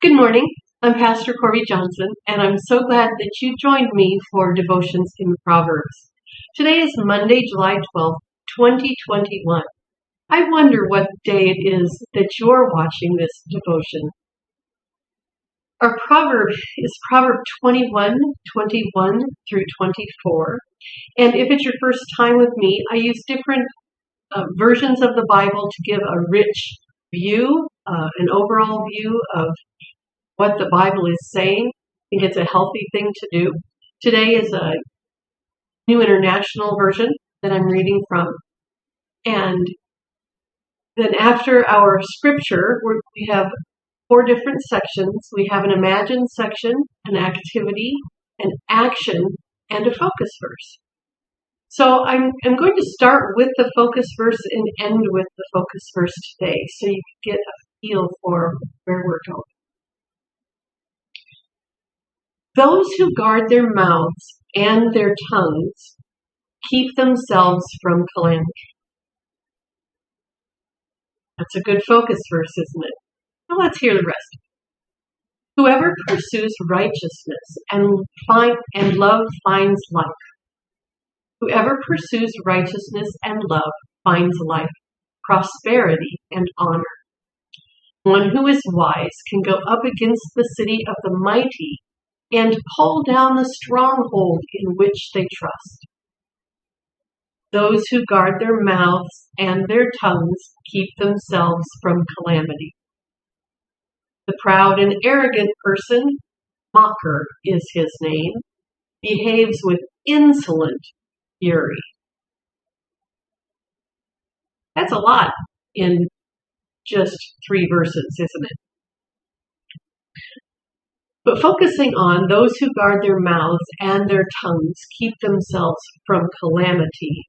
Good morning. I'm Pastor Corby Johnson, and I'm so glad that you joined me for Devotions in Proverbs. Today is Monday, July 12th, 2021. I wonder what day it is that you're watching this devotion. Our proverb is Proverb 21 through 24. And if it's your first time with me, I use different versions of the Bible to give a rich view, an overall view of what the Bible is saying. I think it's a healthy thing to do. Today is a New International Version that I'm reading from. And then after our scripture, we have 4 different sections. We have an imagine section, an activity, an action, and a focus verse. So I'm going to start with the focus verse and end with the focus verse today so you can get a feel for where we're going. Those who guard their mouths and their tongues keep themselves from calamity. That's a good focus verse, isn't it? Now let's hear the rest. Whoever pursues righteousness and love finds life. Whoever pursues righteousness and love finds life, prosperity, and honor. One who is wise can go up against the city of the mighty and pull down the stronghold in which they trust. Those who guard their mouths and their tongues keep themselves from calamity. The proud and arrogant person, mocker is his name, behaves with insolent fury. That's a lot in just 3 verses, isn't it? But focusing on those who guard their mouths and their tongues keep themselves from calamity,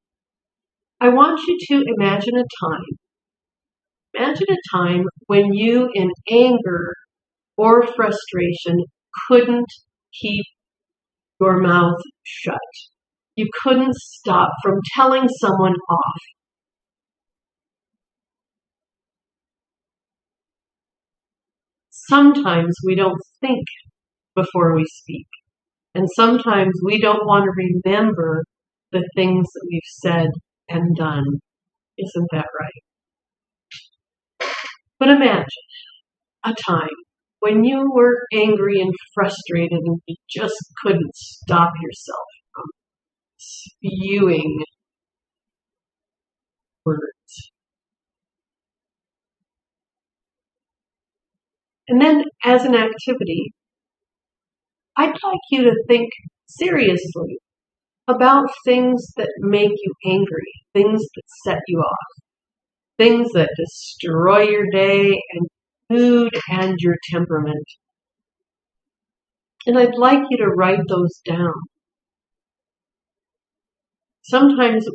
I want you to imagine a time. Imagine a time when you, in anger or frustration, couldn't keep your mouth shut. You couldn't stop from telling someone off. Sometimes we don't think before we speak. And sometimes we don't want to remember the things that we've said and done. Isn't that right? But imagine a time when you were angry and frustrated and you just couldn't stop yourself from spewing words. And then as an activity, I'd like you to think seriously about things that make you angry, things that set you off, things that destroy your day and mood and your temperament. And I'd like you to write those down. Sometimes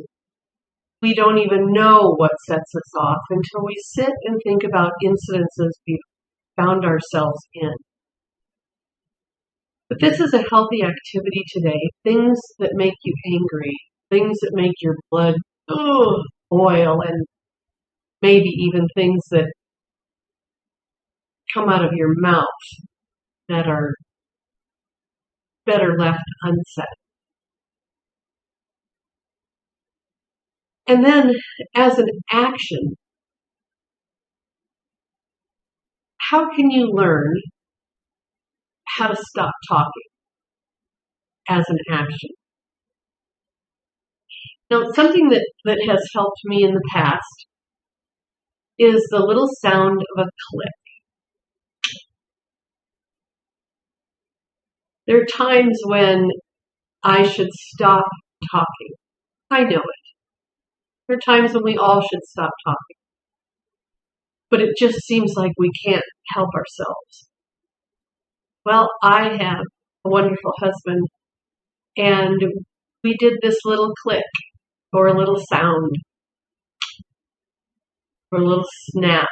we don't even know what sets us off until we sit and think about incidences we've found ourselves in. But this is a healthy activity today. Things that make you angry, things that make your blood boil, and maybe even things that come out of your mouth that are better left unsaid. And then, as an action, how can you learn how to stop talking as an action? Now, something that has helped me in the past is the little sound of a click. There are times when I should stop talking. I know it. There are times when we all should stop talking. But it just seems like we can't help ourselves. Well, I have a wonderful husband, and we did this little click, or a little sound, or a little snap,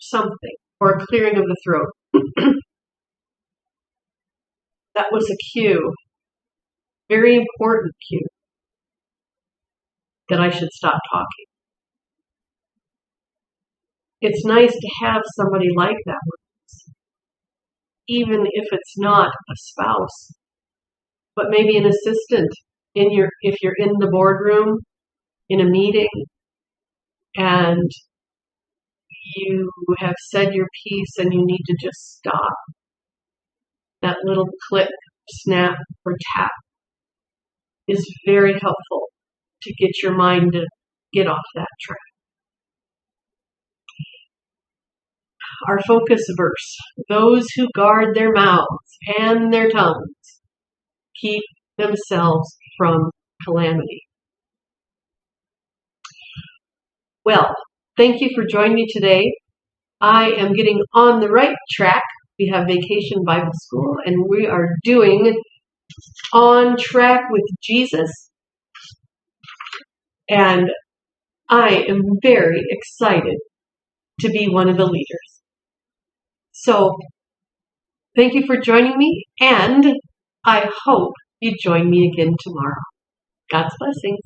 something, or a clearing of the throat. That was a cue, very important cue, that I should stop talking. It's nice to have somebody like that with us. even if it's not a spouse, but maybe an assistant if you're in the boardroom in a meeting and you have said your piece and you need to just stop. That little click, snap, or tap is very helpful to get your mind to get off that track. Our focus verse: those who guard their mouths and their tongues keep themselves from calamity. Well, thank you for joining me today. I am getting on the right track. We have Vacation Bible School, and we are doing On Track with Jesus. And I am very excited to be one of the leaders. So, thank you for joining me, and I hope you join me again tomorrow. God's blessings.